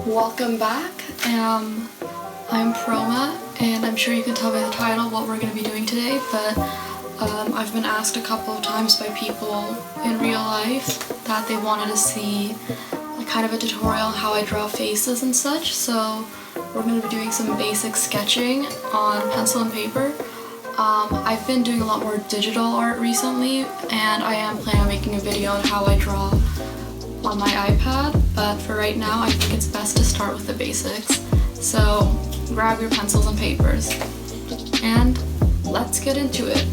Welcome back. I'm Proma, and I'm sure you can tell by the title what we're going to be doing today, but I've been asked a couple of times by people in real life that they wanted to see kind of a tutorial on how I draw faces and such, so we're going to be doing some basic sketching on pencil and paper. I've been doing a lot more digital art recently, and I am planning on making a video on how I draw on my iPad, but for right now I think it's best to start with the basics. So grab your pencils and papers and let's get into it.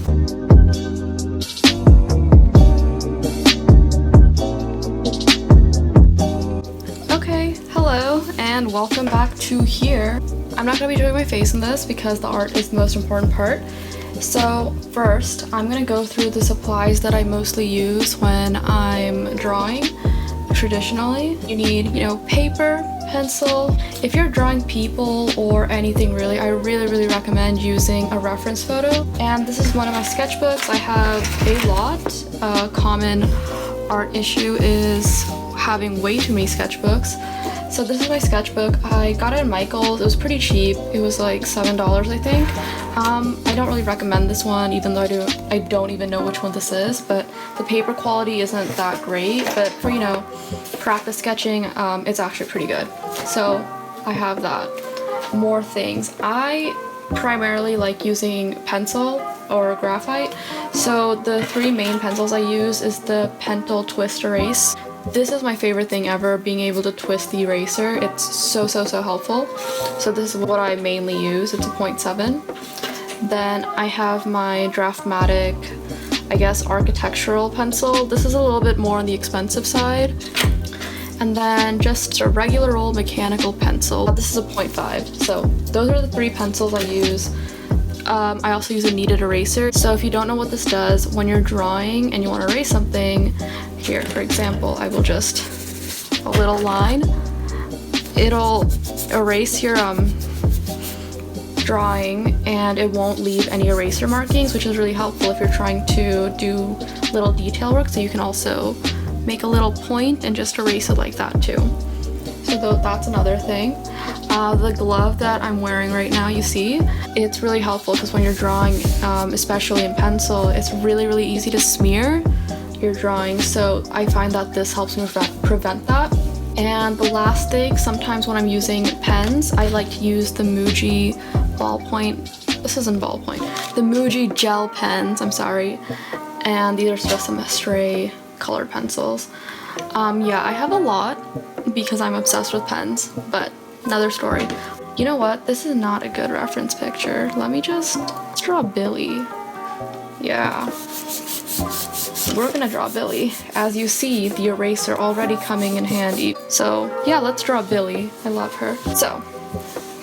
Okay, hello and welcome back to here. I'm not going to be doing my face in this because the art is the most important part. So first I'm going to go through the supplies that I mostly use when I'm drawing. Traditionally, you need, paper, pencil. If you're drawing people or anything really, I really recommend using a reference photo. And this is one of my sketchbooks. I have a lot. A common art issue is having way too many sketchbooks. So this is my sketchbook. I got it at Michael's. It was pretty cheap. It was like $7, I think. I don't really recommend this one, even though I don't even know which one this is, but the paper quality isn't that great, but for, practice sketching, it's actually pretty good. So I have that. More things. I primarily like using pencil or graphite. So the three main pencils I use is the Pentel Twist Erase. This is my favorite thing ever, being able to twist the eraser. It's so helpful. So this is what I mainly use. It's a 0.7. Then I have my Draftmatic, I guess, architectural pencil. This is a little bit more on the expensive side. And then just a regular old mechanical pencil. This is a 0.5. So those are the three pencils I use. I also use a kneaded eraser. So if you don't know what this does, when you're drawing and you want to erase something, here, for example, I will just, a little line. It'll erase your drawing and it won't leave any eraser markings, which is really helpful if you're trying to do little detail work. So you can also make a little point and just erase it like that too. So that's another thing. The glove that I'm wearing right now, you see, it's really helpful because when you're drawing, especially in pencil, it's really easy to smear your drawing. So I find that this helps me prevent that. And the last thing, sometimes when I'm using pens, I like to use the Muji ballpoint. This isn't ballpoint. The Muji gel pens, I'm sorry. And these are just some stray colored pencils. Yeah, I have a lot because I'm obsessed with pens, but another story. You know what? This is not a good reference picture. Let's draw Billie. Yeah. We're gonna draw Billie. As you see, the eraser already coming in handy. So yeah, let's draw Billie. I love her. So,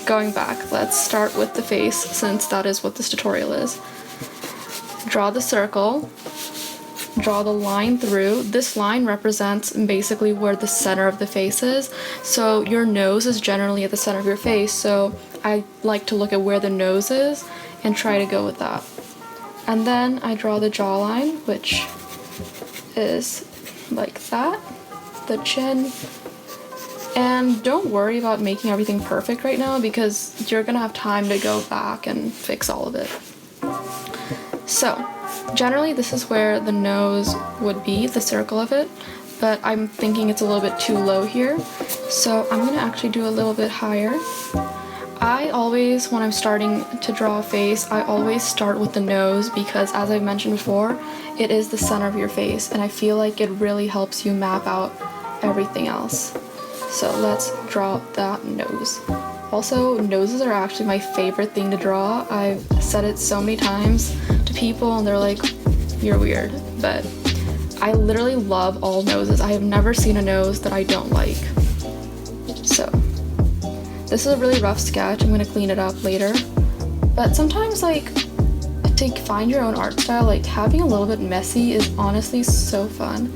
going back, let's start with the face since that is what this tutorial is. Draw the circle. Draw the line through. This line represents basically where the center of the face is. So your nose is generally at the center of your face, so I like to look at where the nose is and try to go with that. And then I draw the jawline, which is like that, the chin. And don't worry about making everything perfect right now because you're gonna have time to go back and fix all of it. So generally this is where the nose would be, the circle of it, but I'm thinking it's a little bit too low here. So I'm gonna actually do a little bit higher. I always, when I'm starting to draw a face, I always start with the nose because, as I've mentioned before, it is the center of your face and I feel like it really helps you map out everything else. So let's draw that nose. Also, noses are actually my favorite thing to draw. I've said it so many times to people and they're like, you're weird, but I literally love all noses. I have never seen a nose that I don't like. So this is a really rough sketch. I'm gonna clean it up later. But sometimes, to find your own art style, having a little bit messy is honestly so fun.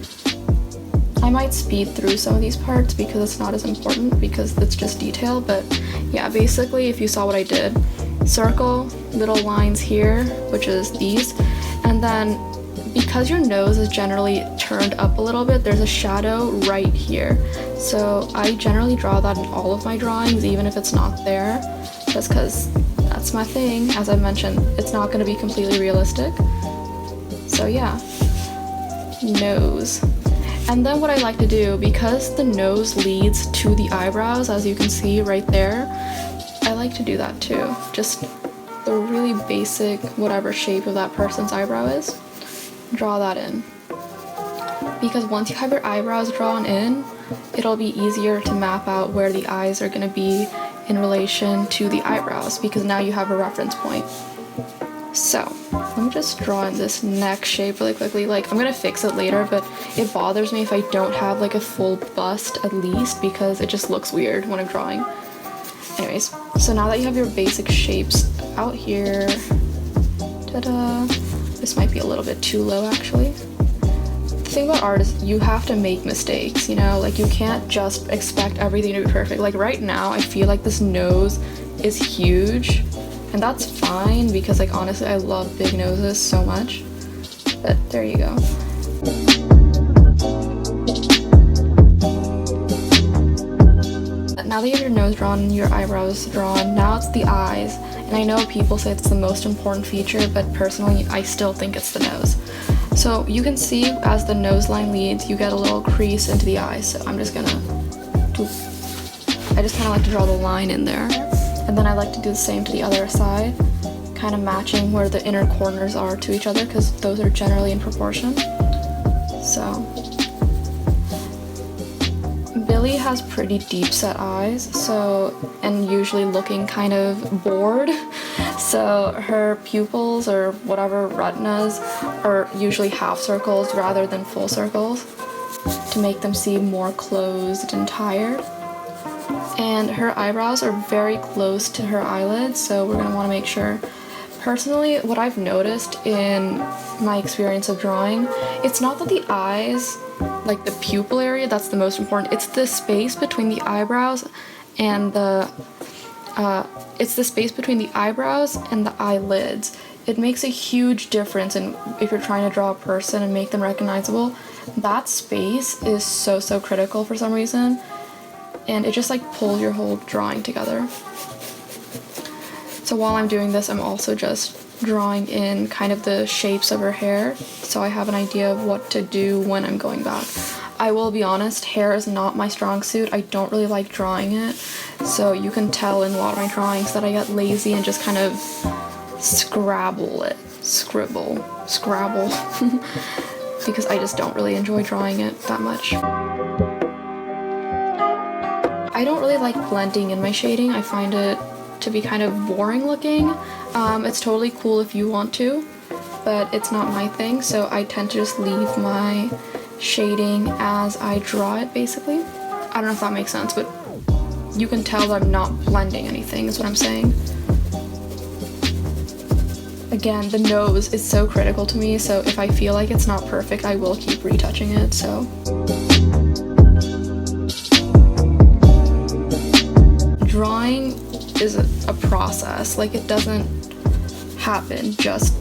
I might speed through some of these parts because it's not as important because it's just detail, but yeah, basically if you saw what I did, circle, little lines here, which is these, and then because your nose is generally turned up a little bit, there's a shadow right here. So I generally draw that in all of my drawings, even if it's not there, just because that's my thing. As I mentioned, it's not going to be completely realistic. So yeah, nose. And then what I like to do, because the nose leads to the eyebrows, as you can see right there, I like to do that too. Just the really basic, whatever shape of that person's eyebrow is, draw that in. Because once you have your eyebrows drawn in, it'll be easier to map out where the eyes are going to be in relation to the eyebrows, because now you have a reference point. So, let me just draw in this neck shape really quickly. Like, I'm gonna fix it later, but it bothers me if I don't have like a full bust at least, because it just looks weird when I'm drawing. Anyways, so now that you have your basic shapes out here, ta-da! This might be a little bit too low actually. The thing about art is you have to make mistakes, you know? Like, you can't just expect everything to be perfect. Like right now, I feel like this nose is huge. And that's fine, because like honestly I love big noses so much. But there you go. Now that you have your nose drawn, your eyebrows drawn, now it's the eyes. And I know people say it's the most important feature, but personally I still think it's the nose. So you can see as the nose line leads, you get a little crease into the eye. So I'm just gonna I just kind of like to draw the line in there. And then I like to do the same to the other side, kind of matching where the inner corners are to each other, because those are generally in proportion. So, Billie has pretty deep set eyes, and usually looking kind of bored. So her pupils or whatever retinas are usually half circles rather than full circles to make them seem more closed and tired. And her eyebrows are very close to her eyelids, so we're going to want to make sure. Personally, what I've noticed in my experience of drawing, it's not that the eyes, like the pupil area, that's the most important. It's the space between the eyebrows and the eyelids. It makes a huge difference in if you're trying to draw a person and make them recognizable. That space is so critical for some reason. And it just like pulls your whole drawing together. So while I'm doing this, I'm also just drawing in kind of the shapes of her hair, so I have an idea of what to do when I'm going back. I will be honest, hair is not my strong suit. I don't really like drawing it, so you can tell in a lot of my drawings that I get lazy and just kind of scribble, because I just don't really enjoy drawing it that much. I don't really like blending in my shading. I find it to be kind of boring looking. It's totally cool if you want to, but it's not my thing, so I tend to just leave my shading as I draw it, basically. I don't know if that makes sense, but you can tell that I'm not blending anything, is what I'm saying. Again, the nose is so critical to me, so if I feel like it's not perfect, I will keep retouching it, so. Drawing is a process. Like, it doesn't happen just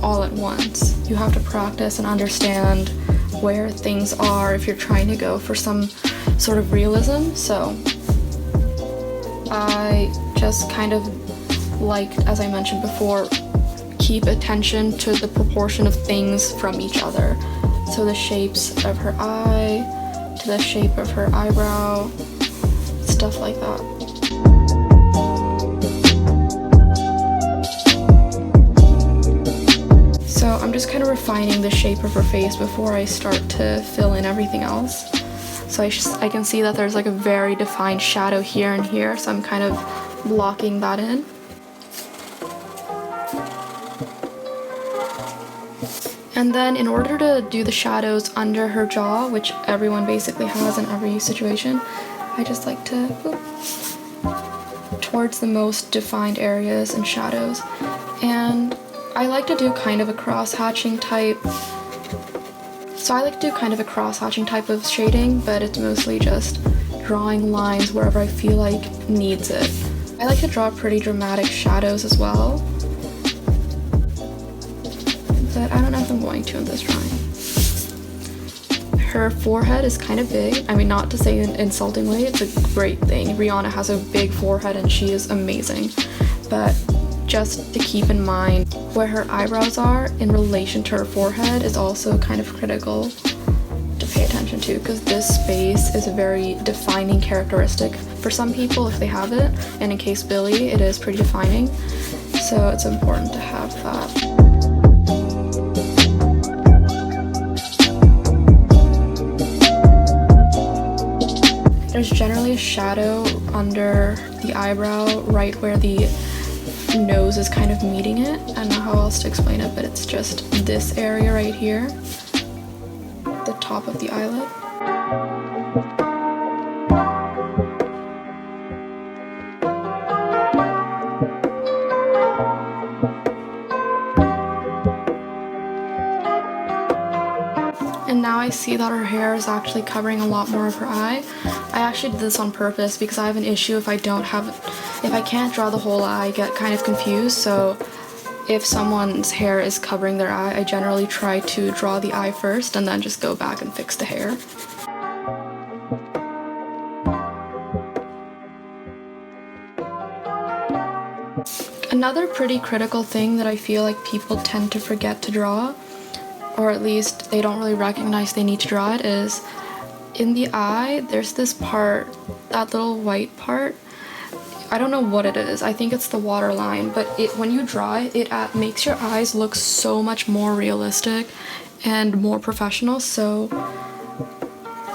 all at once. You have to practice and understand where things are if you're trying to go for some sort of realism. So I just kind of like, as I mentioned before, keep attention to the proportion of things from each other. So the shapes of her eye to the shape of her eyebrow, stuff like that. So I'm just kind of refining the shape of her face before I start to fill in everything else. So I can see that there's like a very defined shadow here and here, so I'm kind of blocking that in. And then in order to do the shadows under her jaw, which everyone basically has in every situation, I just like to towards the most defined areas and shadows. And I like to do kind of a cross-hatching type. So I like to do kind of a cross-hatching type of shading, but it's mostly just drawing lines wherever I feel like needs it. I like to draw pretty dramatic shadows as well, but I don't know if I'm going to in this drawing. her forehead is kind of big. I mean, not to say in an insulting way, it's a great thing. Rihanna has a big forehead and she is amazing. But just to keep in mind where her eyebrows are in relation to her forehead is also kind of critical to pay attention to, because this space is a very defining characteristic for some people if they have it, and in case Billie, it is pretty defining, so it's important to have that. There's generally a shadow under the eyebrow right where the nose is kind of meeting it. I don't know how else to explain it, but it's just this area right here, the top of the eyelid. And now I see that her hair is actually covering a lot more of her eye. I actually did this on purpose because I have an issue if I can't draw the whole eye, I get kind of confused. So if someone's hair is covering their eye, I generally try to draw the eye first and then just go back and fix the hair. Another pretty critical thing that I feel like people tend to forget to draw, or at least they don't really recognize they need to draw it, is in the eye, there's this part, that little white part. I don't know what it is. I think it's the waterline, but when you draw it, it makes your eyes look so much more realistic and more professional. So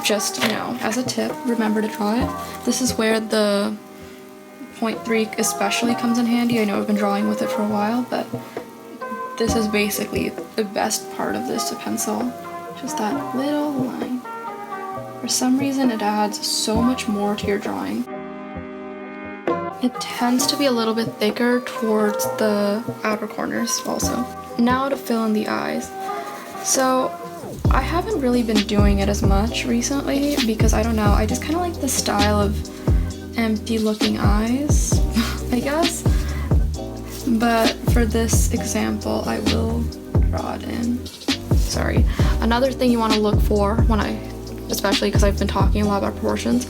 just, you know, as a tip, remember to draw it. This is where the 0.3 especially comes in handy. I know I've been drawing with it for a while, but this is basically the best part of this pencil. Just that little line. For some reason, it adds so much more to your drawing. It tends to be a little bit thicker towards the outer corners also. Now to fill in the eyes. So I haven't really been doing it as much recently because I don't know, I just kind of like the style of empty looking eyes, I guess. But for this example, I will draw it in. Sorry. Another thing you want to look for especially because I've been talking a lot about proportions.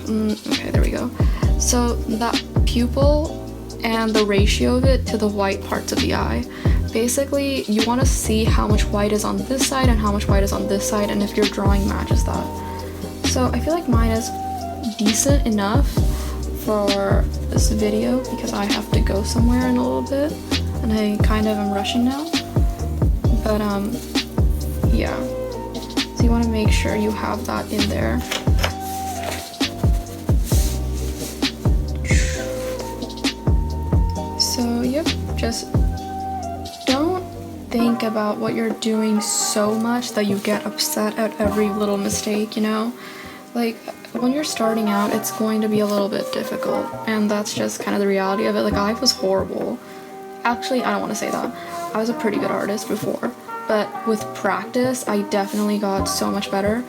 Okay, there we go. So that pupil and the ratio of it to the white parts of the eye. Basically, you want to see how much white is on this side and how much white is on this side, and if your drawing matches that. So I feel like mine is decent enough for this video because I have to go somewhere in a little bit and I kind of am rushing now. But yeah. So you want to make sure you have that in there. So yep, just don't think about what you're doing so much that you get upset at every little mistake, you know? Like, when you're starting out, it's going to be a little bit difficult, and that's just kind of the reality of it. Like, I was horrible. Actually, I don't want to say that. I was a pretty good artist before, but with practice, I definitely got so much better,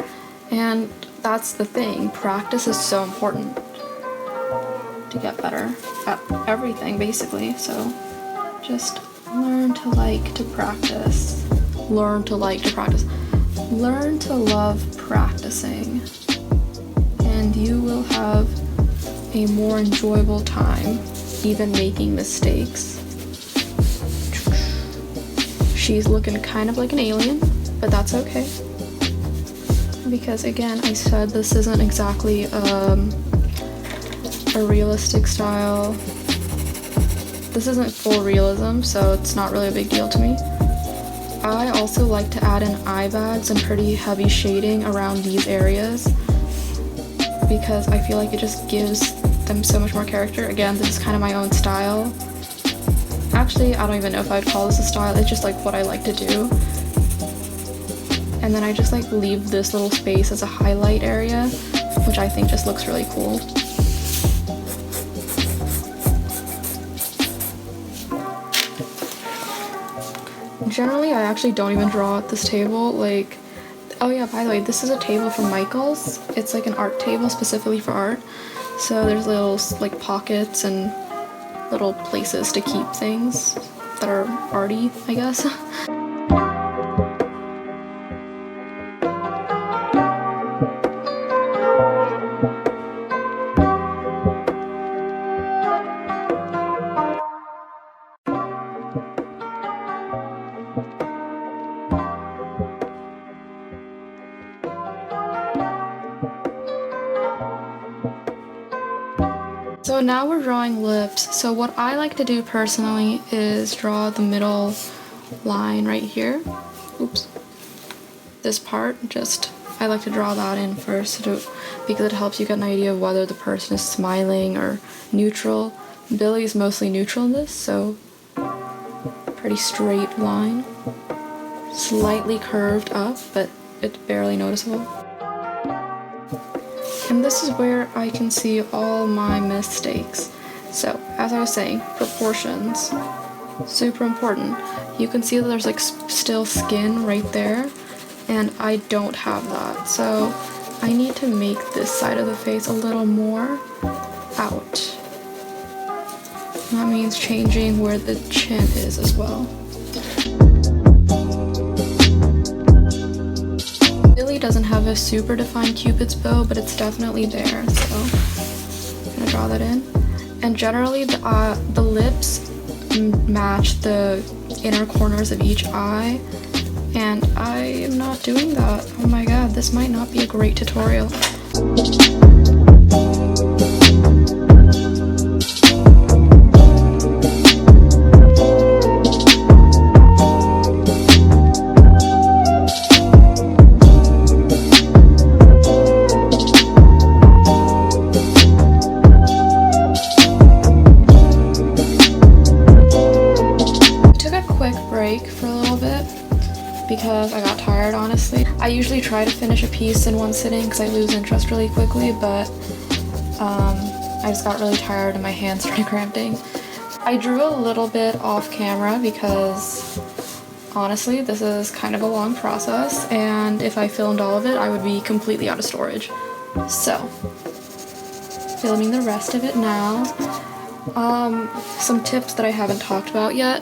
and that's the thing. Practice is so important to get better at everything, basically. So just learn to like to practice. Learn to like to practice. Learn to love practicing. And you will have a more enjoyable time, even making mistakes. She's looking kind of like an alien, but that's okay. Because again, I said this isn't exactly a realistic style. This isn't full realism, so it's not really a big deal to me. I also like to add in eye bags and pretty heavy shading around these areas because I feel like it just gives them so much more character. Again, this is kind of my own style. Actually, I don't even know if I'd call this a style, it's just like what I like to do. And then I just like leave this little space as a highlight area, which I think just looks really cool. Generally, I actually don't even draw at this table. Like, oh yeah, by the way, this is a table from Michael's. It's like an art table specifically for art. So there's little like pockets and little places to keep things that are arty, I guess. So now we're drawing lips. So what I like to do personally is draw the middle line right here. Oops. This part, I like to draw that in first because it helps you get an idea of whether the person is smiling or neutral. Billie's mostly neutral in this, so pretty straight line. Slightly curved up, but it's barely noticeable. And this is where I can see all my mistakes. So, as I was saying, proportions, super important. You can see that there's like still skin right there, and I don't have that. So, I need to make this side of the face a little more out. That means changing where the chin is as well. Billie doesn't have a super defined Cupid's bow, but it's definitely there, so I'm gonna draw that in. And generally the lips match the inner corners of each eye, and I am not doing that. Oh my god, this might not be a great tutorial. For a little bit because I got tired, honestly. I usually try to finish a piece in one sitting because I lose interest really quickly, but I just got really tired and my hands started cramping. I drew a little bit off camera because honestly this is kind of a long process, and if I filmed all of it I would be completely out of storage. So, filming the rest of it now. Some tips that I haven't talked about yet.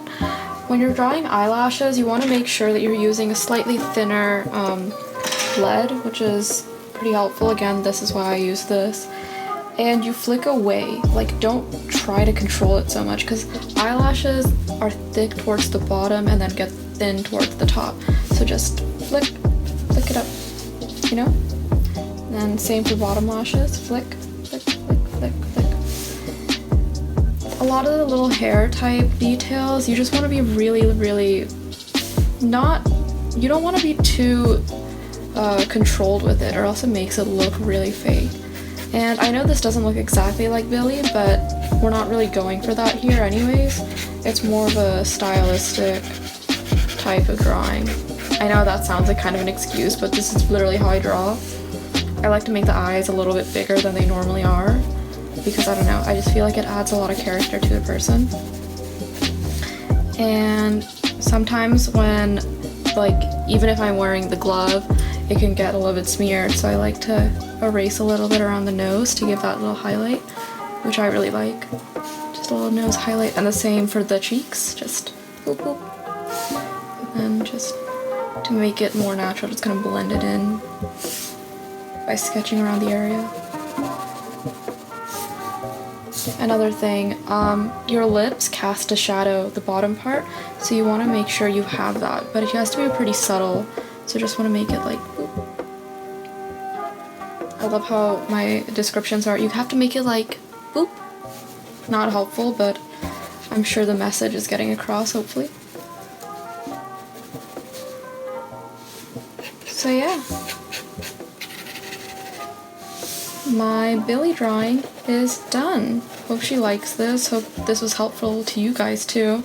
When you're drawing eyelashes, you want to make sure that you're using a slightly thinner lead, which is pretty helpful. Again, this is why I use this. And you flick away. Like, don't try to control it so much, because eyelashes are thick towards the bottom and then get thin towards the top. So just flick it up, you know? And then same for bottom lashes. Flick, flick, flick, flick, flick. A lot of the little hair type details, you just want to be really, really you don't want to be too controlled with it, or else it makes it look really fake. And I know this doesn't look exactly like Billie, but we're not really going for that here anyways. It's more of a stylistic type of drawing. I know that sounds like kind of an excuse, but this is literally how I draw. I like to make the eyes a little bit bigger than they normally are, because I don't know, I just feel like it adds a lot of character to a person. And sometimes when, like, even if I'm wearing the glove, it can get a little bit smeared, so I like to erase a little bit around the nose to give that little highlight, which I really like. Just a little nose highlight, and the same for the cheeks, just boop boop. And just to make it more natural, just kind of blend it in by sketching around the area. Another thing, your lips cast a shadow, the bottom part, so you want to make sure you have that, but it has to be pretty subtle, so just want to make it like boop. I love how my descriptions are, you have to make it like boop. Not helpful, but I'm sure the message is getting across, hopefully. So yeah. My Billie drawing is done. Hope she likes this. Hope this was helpful to you guys too.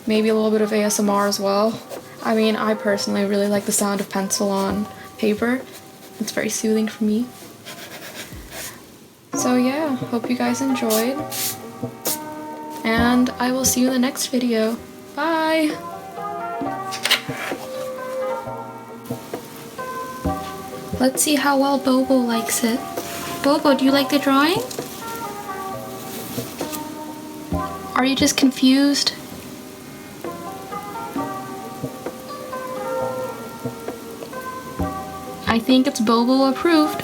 Maybe a little bit of ASMR as well. I mean, I personally really like the sound of pencil on paper. It's very soothing for me. So yeah, hope you guys enjoyed. And I will see you in the next video. Bye! Let's see how well Bobo likes it. Bobo, do you like the drawing? Are you just confused? I think it's Bobo approved.